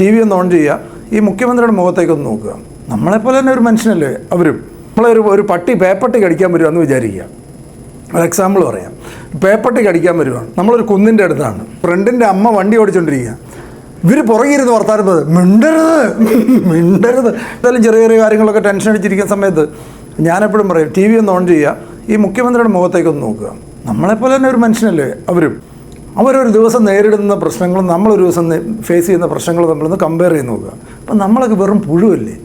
TV ഒന്ന് on ചെയ്യുക, ഈ മുഖ്യമന്ത്രിയുടെ മുഖത്തേക്കൊന്ന് നോക്കുക. നമ്മളെപ്പോലെ തന്നെ ഒരു മനുഷ്യനല്ലേ അവരും. ഒരു പട്ടി പേപ്പട്ടി കടിക്കാൻ വരുവാന്ന് വിചാരിക്കുക. ഒരു എക്സാമ്പിൾ പറയാം. പേപ്പട്ടി കടിക്കാൻ വരുവാണ്, നമ്മളൊരു കുന്നിൻ്റെ അടുത്താണ്, ഫ്രണ്ടിൻ്റെ അമ്മ വണ്ടി ഓടിച്ചുകൊണ്ടിരിക്കുക. ഇവർ പുറകിരുന്ന് വർത്താനം മിണ്ടരുത്. എന്തായാലും ചെറിയ ചെറിയ കാര്യങ്ങളൊക്കെ ടെൻഷൻ അടിച്ചിരിക്കുന്ന സമയത്ത് ഞാനെപ്പോഴും പറയും, TV ഒന്ന് ഓൺ ചെയ്യുക, ഈ മുഖ്യമന്ത്രിയുടെ മുഖത്തേക്കൊന്ന് നോക്കുക. നമ്മളെപ്പോലെ തന്നെ ഒരു മനുഷ്യനല്ലേ അവരും. അവരൊരു ദിവസം നേരിടുന്ന പ്രശ്നങ്ങളും നമ്മളൊരു ദിവസം ഫേസ് ചെയ്യുന്ന പ്രശ്നങ്ങളും നമ്മളൊന്ന് കമ്പയർ ചെയ്ത് നോക്കുക. അപ്പം നമ്മളൊക്കെ വെറും പുഴുവല്ലേ.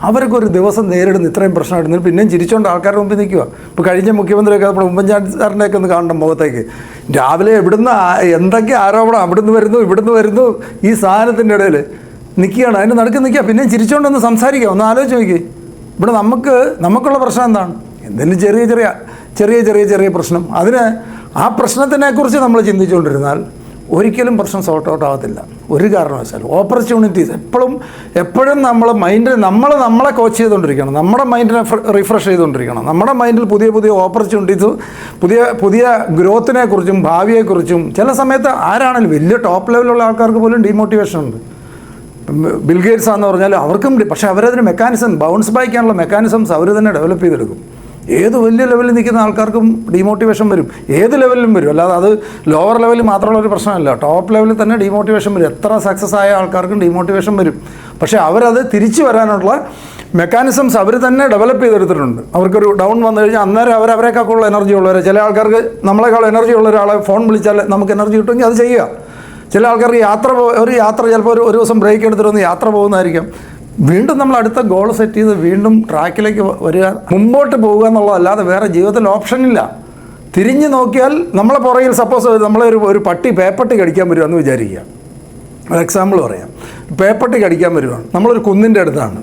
അവരൊക്കെ ഒരു ദിവസം നേരിടുന്ന ഇത്രയും പ്രശ്നമായിട്ട് പിന്നെയും ചിരിച്ചുകൊണ്ട് ആൾക്കാരുടെ മുമ്പിൽ നിൽക്കുക. ഇപ്പോൾ കഴിഞ്ഞ മുഖ്യമന്ത്രിയൊക്കെ നമ്മൾ ഉമ്മൻചാണ്ടി സാറിൻ്റെയൊക്കെ ഒന്ന് കാണണം മുഖത്തേക്ക്. രാവിലെ എവിടുന്ന് എന്തൊക്കെ ആരോപണം അവിടുന്ന് വരുന്നു ഈ സാധനത്തിൻ്റെ ഇടയിൽ നിൽക്കുകയാണ്, അതിൻ്റെ നടുക്ക് നിൽക്കുക, പിന്നെയും ചിരിച്ചുകൊണ്ടൊന്ന് സംസാരിക്കുക. ഒന്ന് ആലോചിച്ച് നോക്കി. ഇവിടെ നമുക്കുള്ള പ്രശ്നം എന്താണ്? എന്തെങ്കിലും ചെറിയ പ്രശ്നം, ആ പ്രശ്നത്തിനെക്കുറിച്ച് നമ്മൾ ചിന്തിച്ചുകൊണ്ടിരുന്നാൽ ഒരിക്കലും പ്രശ്നം സോർട്ട് ഔട്ട് ആകത്തില്ല. ഒരു കാരണവശാലും ഓപ്പർച്യൂണിറ്റീസ് എപ്പോഴും നമ്മളെ കോച്ച് ചെയ്തുകൊണ്ടിരിക്കണം. നമ്മുടെ മൈൻഡിനെ റിഫ്രഷ് ചെയ്തുകൊണ്ടിരിക്കണം. നമ്മുടെ മൈൻഡിൽ പുതിയ ഓപ്പർച്യൂണിറ്റീസ്, പുതിയ ഗ്രോത്തിനെ കുറിച്ചും ഭാവിയെക്കുറിച്ചും. ചില സമയത്ത് ആരാണെങ്കിലും വലിയ ടോപ്പ് ലെവലുള്ള ആൾക്കാർക്ക് പോലും ഡീമോട്ടിവേഷൻ ഉണ്ട്. ബിൽഗേറ്റ്സ് ആണെന്ന് പറഞ്ഞാൽ അവർക്കും, പക്ഷേ അവരതിന് ബൗൺസ് ബാക്ക് ചെയ്യാനുള്ള മെക്കാനിസംസ് അവർ തന്നെ ഡെവലപ്പ് ചെയ്തെടുക്കും. ഏത് വലിയ ലെവലിൽ നിൽക്കുന്ന ആൾക്കാർക്കും ഡീമോട്ടിവേഷൻ വരും, ഏത് ലെവലിലും വരും. അല്ലാതെ അത് ലോവർ ലെവലിൽ മാത്രമുള്ള ഒരു പ്രശ്നമല്ല, ടോപ്പ് ലെവലിൽ തന്നെ ഡീമോട്ടിവേഷൻ വരും. എത്ര സക്സസ് ആയ ആൾക്കാർക്കും ഡീമോട്ടിവേഷൻ വരും. പക്ഷേ അവരത് തിരിച്ചു വരാനുള്ള മെക്കാനിസംസ് അവർ തന്നെ ഡെവലപ്പ് ചെയ്തെടുത്തിട്ടുണ്ട്. അവർക്കൊരു ഡൗൺ വന്നു കഴിഞ്ഞാൽ അന്നേരം അവരെക്കാളുള്ള എനർജി ഉള്ളവരെ, ചില ആൾക്കാർക്ക് നമ്മളെക്കാൾ എനർജി ഉള്ള ഒരാളെ ഫോൺ വിളിച്ചാൽ നമുക്ക് എനർജി കിട്ടുമെങ്കിൽ അത് ചെയ്യുക. ചില ആൾക്കാർക്ക് ഒരു യാത്ര ചിലപ്പോൾ ഒരു ദിവസം ബ്രേക്ക് എടുത്തിട്ടൊന്ന് യാത്ര പോകുന്നതായിരിക്കും. വീണ്ടും നമ്മൾ അടുത്ത ഗോൾ സെറ്റ് ചെയ്ത് വീണ്ടും ട്രാക്കിലേക്ക് വരിക, മുമ്പോട്ട് പോവുക എന്നുള്ളതല്ലാതെ വേറെ ജീവിതത്തിൽ ഓപ്ഷനില്ല. തിരിഞ്ഞു നോക്കിയാൽ നമ്മളെ പുറകിൽ സപ്പോസ് ഒരു പട്ടി പേപ്പട്ടി കടിക്കാൻ വരുവാന്ന് വിചാരിക്കുക. ഒരു എക്സാമ്പിൾ പറയാം. പേപ്പട്ടി കടിക്കാൻ വരുവാണ്, നമ്മളൊരു കുന്നിൻ്റെ അടുത്താണ്.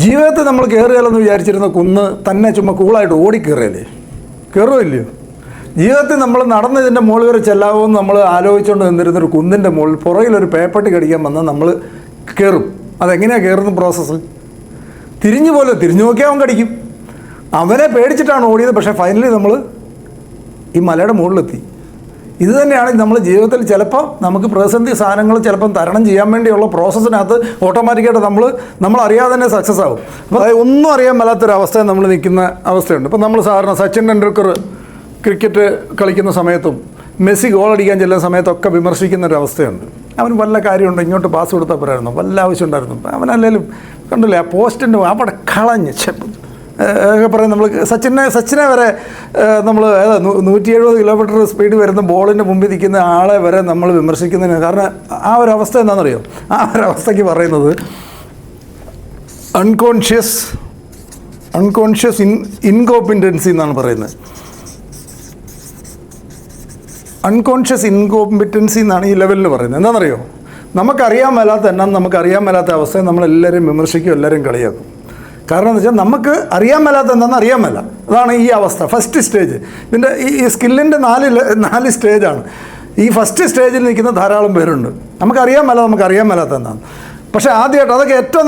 ജീവിതത്തിൽ നമ്മൾ കയറുകയെന്ന് വിചാരിച്ചിരുന്ന കുന്ന് തന്നെ ചുമ്മാ കൂളായിട്ട് ഓടിക്കയറിയല്ലേ, കയറുമില്ലയോ? ജീവിതത്തിൽ നമ്മൾ നടന്ന് ഇതിൻ്റെ മുകളിൽ വരെ ചെല്ലാവുമെന്ന് നമ്മൾ ആലോചിച്ചുകൊണ്ട് നിന്നിരുന്നൊരു കുന്നിൻ്റെ മുകളിൽ പുറകിലൊരു പേപ്പട്ടി കടിക്കാൻ വന്നാൽ നമ്മൾ കയറും. അതെങ്ങനെയാണ് കയറുന്ന പ്രോസസ്സ്? തിരിഞ്ഞു നോക്കിയാൽ അവൻ കടിക്കും. അവനെ പേടിച്ചിട്ടാണ് ഓടിയത്. പക്ഷേ ഫൈനലി നമ്മൾ ഈ മലയുടെ മുകളിലെത്തി. ഇത് തന്നെയാണ് നമ്മൾ ജീവിതത്തിൽ ചിലപ്പോൾ നമുക്ക് പ്രതിസന്ധി സാധനങ്ങൾ ചിലപ്പം തരണം ചെയ്യാൻ വേണ്ടിയുള്ള പ്രോസസ്സിനകത്ത് ഓട്ടോമാറ്റിക്കായിട്ട് നമ്മൾ അറിയാതെ തന്നെ സക്സസ് ആകും. അപ്പോൾ ഒന്നും അറിയാൻ മേലാത്തൊരവസ്ഥയിൽ നമ്മൾ നിൽക്കുന്ന അവസ്ഥയുണ്ട്. ഇപ്പോൾ നമ്മൾ സാധാരണ സച്ചിൻ ടെണ്ടുൽക്കർ ക്രിക്കറ്റ് കളിക്കുന്ന സമയത്തും മെസ്സി ഗോൾ അടിക്കാൻ ചെല്ലുന്ന സമയത്തൊക്കെ വിമർശിക്കുന്നൊരവസ്ഥയുണ്ട്. അവന് വല്ല കാര്യമുണ്ടോ, ഇങ്ങോട്ട് പാസ് കൊടുത്താൽ പോരായിരുന്നു, വല്ല ആവശ്യം ഉണ്ടായിരുന്നു, അവനല്ലേലും കണ്ടില്ലേ ആ പോസ്റ്റിൻ്റെ അവിടെ കളഞ്ഞ് ഒക്കെ പറയും. നമ്മൾ സച്ചിനെ വരെ നമ്മൾ 170 കിലോമീറ്റർ സ്പീഡ് വരുന്ന ബോളിൻ്റെ മുമ്പിൽ നിൽക്കുന്ന ആളെ വരെ നമ്മൾ വിമർശിക്കുന്നതിന് കാരണം ആ ഒരു അവസ്ഥ എന്താണെന്നറിയോ? ആ ഒരു അവസ്ഥയ്ക്ക് പറയുന്നത് അൺകോൺഷ്യസ് ഇൻകോമ്പിറ്റൻസി എന്നാണ് പറയുന്നത്. അൺകോൺഷ്യസ് ഇൻകോമ്പിറ്റൻസി എന്നാണ് ഈ ലെവലിൽ പറയുന്നത്. എന്താണെന്നറിയോ? നമുക്കറിയാൻ മേലാത്ത അവസ്ഥയെ നമ്മളെല്ലാവരും വിമർശിക്കും, എല്ലാവരും കളിയാക്കും. കാരണം എന്ന് വെച്ചാൽ നമുക്ക് അറിയാൻ മേലാത്ത എന്താണെന്ന് അറിയാൻ മേല. അതാണ് ഈ അവസ്ഥ. ഫസ്റ്റ് സ്റ്റേജ് ഇതിൻ്റെ ഈ സ്കില്ലിൻ്റെ 4 സ്റ്റേജാണ്. ഈ ഫസ്റ്റ് സ്റ്റേജിൽ നിൽക്കുന്ന ധാരാളം പേരുണ്ട്. നമുക്കറിയാൻ മേലാത്ത എന്താണ്. പക്ഷേ ആദ്യമായിട്ട് അതൊക്കെ ഏറ്റവും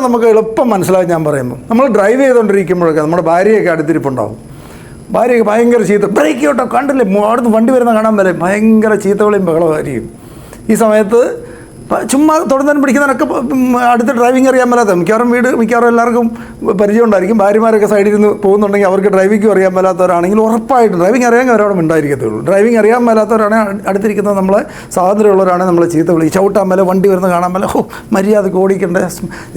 നമുക്ക് എളുപ്പം മനസ്സിലാക്കി ഞാൻ പറയുമ്പോൾ, നമ്മൾ ഡ്രൈവ് ചെയ്തുകൊണ്ടിരിക്കുമ്പോഴൊക്കെ നമ്മുടെ ഭാര്യയൊക്കെ അടുത്തിരിപ്പുണ്ടാവും. ഭാര്യയൊക്കെ ഭയങ്കര ചീത്ത, ബ്രേക്ക് ഔട്ടോ കണ്ടില്ലേ, അവിടുന്ന് വണ്ടി വരുന്ന കാണാൻ വരെ ഭയങ്കര ചീത്തവിളിയും ബഹളമായിരിക്കും. ഈ സമയത്ത് ചുമ്മാ തൊടുന്നതിനും പിടിക്കുന്നതിനൊക്കെ അടുത്ത് ഡ്രൈവിംഗ് അറിയാൻ മേലാത്ത മിക്കവാറും എല്ലാവർക്കും പരിചയം ഉണ്ടായിരിക്കും. ഭാര്യമാരൊക്കെ സൈഡിൽ ഇരുന്ന് പോകുന്നുണ്ടെങ്കിൽ അവർക്ക് ഡ്രൈവിംഗും അറിയാൻ മേലാത്തവരാണെങ്കിൽ ഉറപ്പായിട്ട് ഡ്രൈവിംഗ് അറിയാമെങ്കിൽ അവരോട് ഉണ്ടായിരിക്കത്തുള്ളൂ. ഡ്രൈവിംഗ് അറിയാൻ മേലാത്തവരാണെങ്കിൽ അടുത്തിരിക്കുന്നത് നമ്മളെ സ്വാതന്ത്ര്യമുള്ളവരാണെങ്കിൽ നമ്മളെ ചീത്ത വിളി, ചവിട്ടാൻ മേലെ, വണ്ടി വരുന്ന കാണാൻ മേലെ, മര്യാദക്ക് ഓടിക്കണ്ടേ,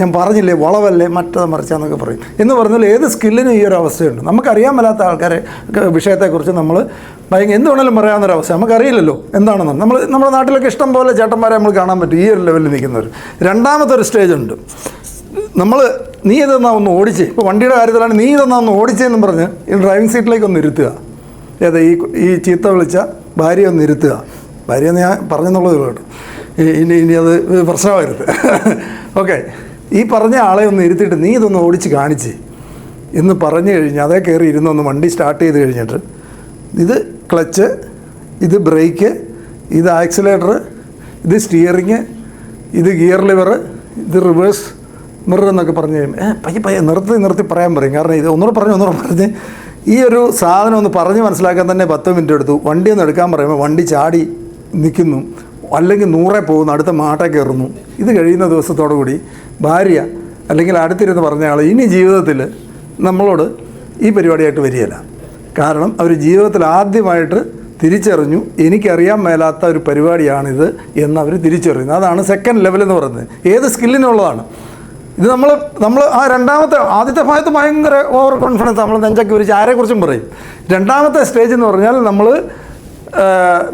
ഞാൻ പറഞ്ഞില്ലേ വളവല്ലേ, മറ്റത് മറിച്ചാന്നൊക്കെ പറയും. എന്ന് പറഞ്ഞാൽ ഏത് സ്കില്ലിനും ഈ ഒരു അവസ്ഥയുണ്ട്. നമുക്കറിയാൻ മേലാത്ത ആൾക്കാരെ വിഷയത്തെക്കുറിച്ച് നമ്മൾ എന്ത് വേണമെങ്കിലും പറയാവുന്നൊരവസ്ഥ. നമുക്കറിയില്ലല്ലോ എന്താണെന്ന്. നമ്മുടെ നാട്ടിലൊക്കെ ഇഷ്ടം പോലെ ചേട്ടന്മാരെ നമ്മൾ കാണാൻ പറ്റും ഈ ഒരു ലെവലിൽ നിൽക്കുന്നവർ. രണ്ടാമത്തെ ഒരു സ്റ്റേജ് ഉണ്ട്. നീ ഇതെന്നാ ഒന്ന് ഓടിച്ച്, ഇപ്പോൾ വണ്ടിയുടെ കാര്യത്തിലാണ്, നീ ഇതെന്നാ ഒന്ന് ഓടിച്ചതെന്നും പറഞ്ഞ് ഈ ഡ്രൈവിംഗ് സീറ്റിലേക്ക് ഒന്ന് ഇരുത്തുക. ഈ ചീത്ത വിളിച്ച ഭാര്യ ഒന്ന് ഇരുത്തുക. ഭാര്യയെന്ന് ഞാൻ പറഞ്ഞെന്നുള്ളത് കേട്ടോ, ഇനി അത് പ്രശ്നമായിരുന്നു. ഓക്കെ, ഈ പറഞ്ഞ ആളെ ഒന്ന് ഇരുത്തിയിട്ട് നീ ഇതൊന്ന് ഓടിച്ച് കാണിച്ച് എന്ന് പറഞ്ഞു കഴിഞ്ഞാൽ അതേ കയറി ഇരുന്നൊന്ന് വണ്ടി സ്റ്റാർട്ട് ചെയ്ത് കഴിഞ്ഞിട്ട് ഇത് ക്ലച്ച്, ഇത് ബ്രേക്ക്, ഇത് ആക്സിലേറ്റർ, ഇത് സ്റ്റിയറിങ്, ഇത് ഗിയർ ലിവർ, ഇത് റിവേഴ്സ് മിറർ എന്നൊക്കെ പറഞ്ഞു കഴിയുമ്പോൾ പയ്യെ നിർത്തി പറയാൻ പറയും. കാരണം ഇത് ഒന്നുകൂടെ പറഞ്ഞ് ഈ ഒരു സാധനം ഒന്ന് പറഞ്ഞ് മനസ്സിലാക്കാൻ തന്നെ 10 മിനിറ്റ് എടുത്തു. വണ്ടി ഒന്ന് എടുക്കാൻ പറയുമ്പോൾ വണ്ടി ചാടി നിൽക്കുന്നു. അല്ലെങ്കിൽ 100 പോകുന്നു, അടുത്ത മാട്ടേ കയറുന്നു. ഇത് കഴിയുന്ന ദിവസത്തോടു കൂടി ഭാര്യ അല്ലെങ്കിൽ അടുത്തിരുന്ന് പറഞ്ഞ ആൾ ഇനി ജീവിതത്തിൽ നമ്മളോട് ഈ പരിപാടിയായിട്ട് വരികയില്ല. കാരണം അവർ ജീവിതത്തിൽ ആദ്യമായിട്ട് തിരിച്ചറിഞ്ഞു എനിക്കറിയാൻ മേലാത്ത ഒരു പരിപാടിയാണിത് എന്നവർ തിരിച്ചറിയുന്നു. അതാണ് സെക്കൻഡ് ലെവൽ എന്ന് പറയുന്നത്. ഏത് സ്കില്ലിനുള്ളതാണ് ഇത്. നമ്മൾ ആ ആദ്യത്തെ ഭാഗത്ത് ഭയങ്കര ഓവർ കോൺഫിഡൻസ്, നമ്മൾ നെഞ്ചൊക്കെ വിരിച്ച് ആരെക്കുറിച്ചും പറയും. രണ്ടാമത്തെ സ്റ്റേജ് എന്ന് പറഞ്ഞാൽ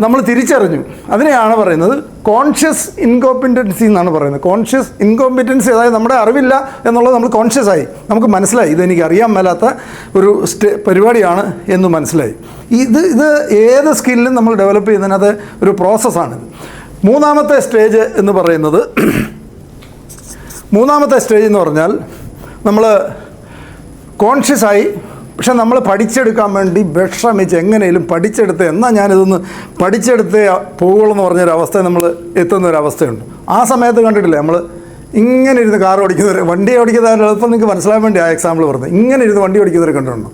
നമ്മൾ തിരിച്ചറിഞ്ഞു. അതിനെയാണ് പറയുന്നത് കോൺഷ്യസ് ഇൻകോമ്പിറ്റൻസി എന്നാണ് പറയുന്നത്. കോൺഷ്യസ് ഇൻകോമ്പിറ്റൻസി, അതായത് നമ്മുടെ അറിവില്ല എന്നുള്ളത് നമ്മൾ കോൺഷ്യസ് ആയി, നമുക്ക് മനസ്സിലായി ഇതെനിക്ക് അറിയാൻ മേലാത്ത ഒരു പരിപാടിയാണ് എന്ന് മനസ്സിലായി. ഇത് ഏത് സ്കില്ലും നമ്മൾ ഡെവലപ്പ് ചെയ്യുന്നതിനകത്ത് ഒരു പ്രോസസ്സാണിത്. മൂന്നാമത്തെ സ്റ്റേജ് എന്ന് പറഞ്ഞാൽ നമ്മൾ കോൺഷ്യസായി, പക്ഷെ നമ്മൾ പഠിച്ചെടുക്കാൻ വേണ്ടി വിഷമിച്ച് എങ്ങനെയും പഠിച്ചെടുത്ത് എന്നാൽ ഞാനിതൊന്ന് പഠിച്ചെടുത്തേ പോകുള്ളൂ എന്ന് പറഞ്ഞൊരവസ്ഥ നമ്മൾ എത്തുന്നൊരവസ്ഥയുണ്ട്. ആ സമയത്ത് കണ്ടിട്ടില്ലേ, നമ്മൾ ഇങ്ങനെ ഇരുന്ന് കാർ ഓടിക്കുന്നവർ, വണ്ടി ഓടിക്കുന്നവർ, എളുപ്പം നിങ്ങൾക്ക് മനസ്സിലാൻ വേണ്ടി ആ എക്സാമ്പിൾ പറഞ്ഞത്, ഇങ്ങനെ ഇരുന്ന് വണ്ടി ഓടിക്കുന്നവർ കണ്ടിട്ടുണ്ടോ?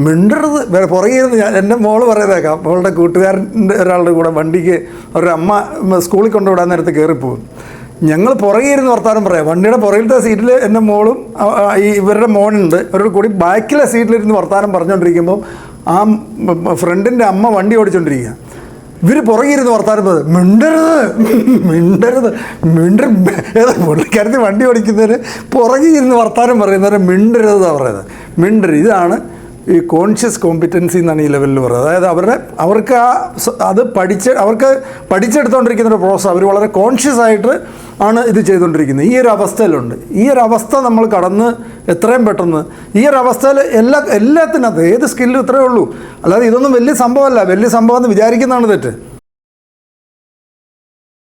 മിണ്ടരുത്, പുറകെ ഇരുന്ന് എൻ്റെ മോള് പറയുന്നേക്കാം, അവളുടെ കൂട്ടുകാരൻ്റെ ഒരാളുടെ കൂടെ വണ്ടിക്ക് അവരുടെ അമ്മ സ്കൂളിൽ കൊണ്ടുവിടാൻ നേരത്ത് കയറിപ്പോകും. ഞങ്ങൾ പുറകെ ഇരുന്ന് വർത്താനം പറയാം. വണ്ടിയുടെ പുറകിലത്തെ സീറ്റിൽ എൻ്റെ മോളും ഇവരുടെ മോനുണ്ട്, അവരുടെ കൂടി ബാക്കിലെ സീറ്റിലിരുന്ന് വർത്താനം പറഞ്ഞുകൊണ്ടിരിക്കുമ്പോൾ ആ ഫ്രണ്ടിൻ്റെ അമ്മ വണ്ടി ഓടിച്ചുകൊണ്ടിരിക്കുക. ഇവർ പുറകെ ഇരുന്ന് വർത്താനം പറയുന്നത് മിണ്ടരുത് ഏതാ പുള്ളിക്കാരത്തിൽ വണ്ടി ഓടിക്കുന്നവർ പുറകെ ഇരുന്ന് വർത്താനം പറയുന്നവരെ മിണ്ടരുതെന്നാണ് പറയുന്നത്. മിണ്ടരുത്. ഇതാണ് ഈ കോൺഷ്യസ് കോമ്പിറ്റൻസി എന്നാണ് ഈ ലെവലിൽ പറയുന്നത്. അതായത് അവർക്ക് അവർക്ക് പഠിച്ചെടുത്തുകൊണ്ടിരിക്കുന്ന ഒരു പ്രോസസ്സ്, അവർ വളരെ കോൺഷ്യസ് ആയിട്ട് ആണ് ഇത് ചെയ്തുകൊണ്ടിരിക്കുന്നത്. ഈ ഒരു അവസ്ഥയിലുണ്ട്. ഈ ഒരു അവസ്ഥ നമ്മൾ കടന്ന് എത്രയും പെട്ടെന്ന് ഈ ഒരു അവസ്ഥയിൽ എല്ലാത്തിനകത്ത് ഏത് സ്കില്ലും ഇത്രയേ ഉള്ളൂ. അല്ലാതെ ഇതൊന്നും വലിയ സംഭവമല്ല. വലിയ സംഭവം എന്ന് വിചാരിക്കുന്നതാണ് തെറ്റ്.